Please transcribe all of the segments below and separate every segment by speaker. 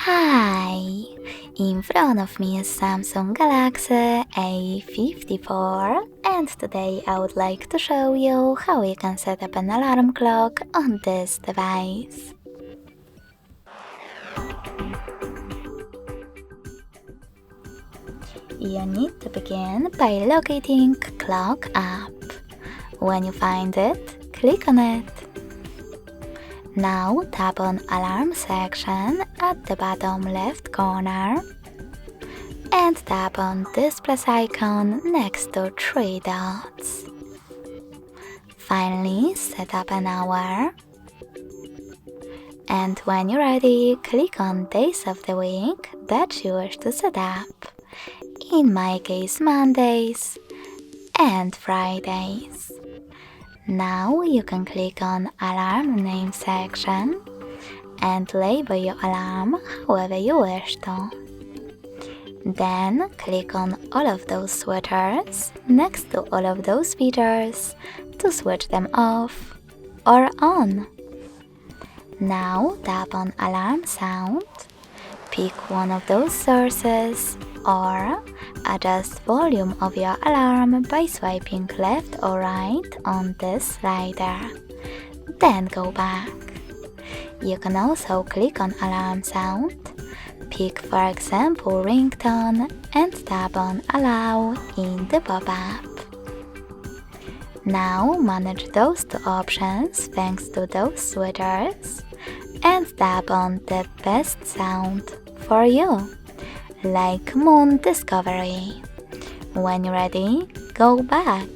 Speaker 1: Hi! In front of me is Samsung Galaxy A54 and today I would like to show you how you can set up an alarm clock on this device. You need to begin by locating Clock app. When you find it, click on it. Now tap on Alarm section at the bottom left corner and tap on this plus icon next to three dots. Finally, set up an hour. And when you're ready, click on days of the week that you wish to set up. In my case, Mondays and Fridays. Now you can click on Alarm Name section and label your alarm however you wish to. Then click on all of those switchers next to all of those features to switch them off or on. Now tap on Alarm Sound, pick one of those sources or adjust volume of your alarm by swiping left or right on this slider. Then go back. You can also click on Alarm Sound, pick for example ringtone and tap on Allow in the pop-up. Now manage those two options thanks to those switchers and tap on the best sound for you, like Moon Discovery. When you're ready, go back.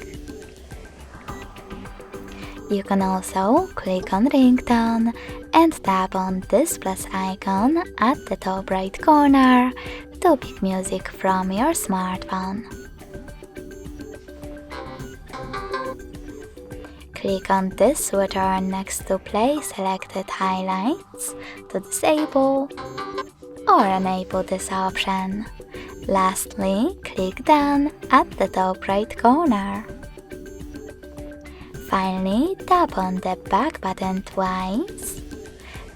Speaker 1: You can also click on ringtone and tap on this plus icon at the top right corner to pick music from your smartphone. Click on this switcher next to play selected highlights to disable or enable this option. Lastly, click Done at the top right corner. Finally, tap on the back button twice.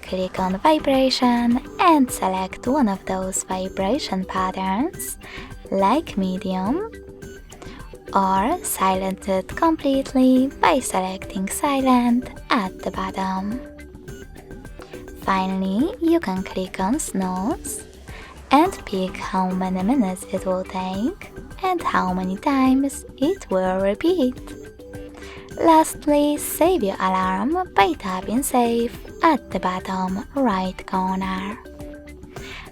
Speaker 1: Click on Vibration and select one of those vibration patterns, like medium, or silence it completely by selecting Silent at the bottom. Finally, you can click on Snooze and pick how many minutes it will take and how many times it will repeat. Lastly, save your alarm by tapping Save at the bottom right corner.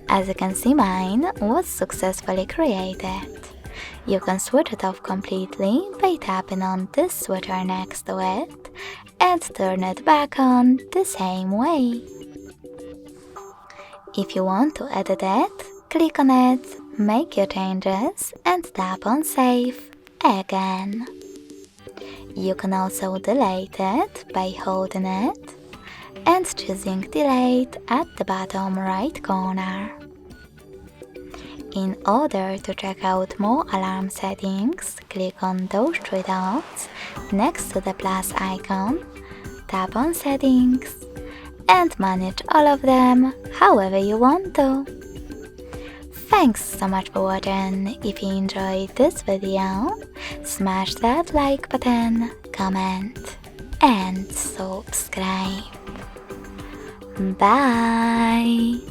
Speaker 1: As you can see, mine was successfully created. You can switch it off completely by tapping on this switcher next to it and turn it back on the same way. If you want to edit it, click on it, make your changes and tap on Save again. You can also delete it by holding it and choosing Delete at the bottom right corner. In order to check out more alarm settings, click on those three dots next to the plus icon, tap on Settings, and manage all of them however you want to. Thanks so much for watching. If you enjoyed this video, smash that like button, comment, and subscribe. Bye!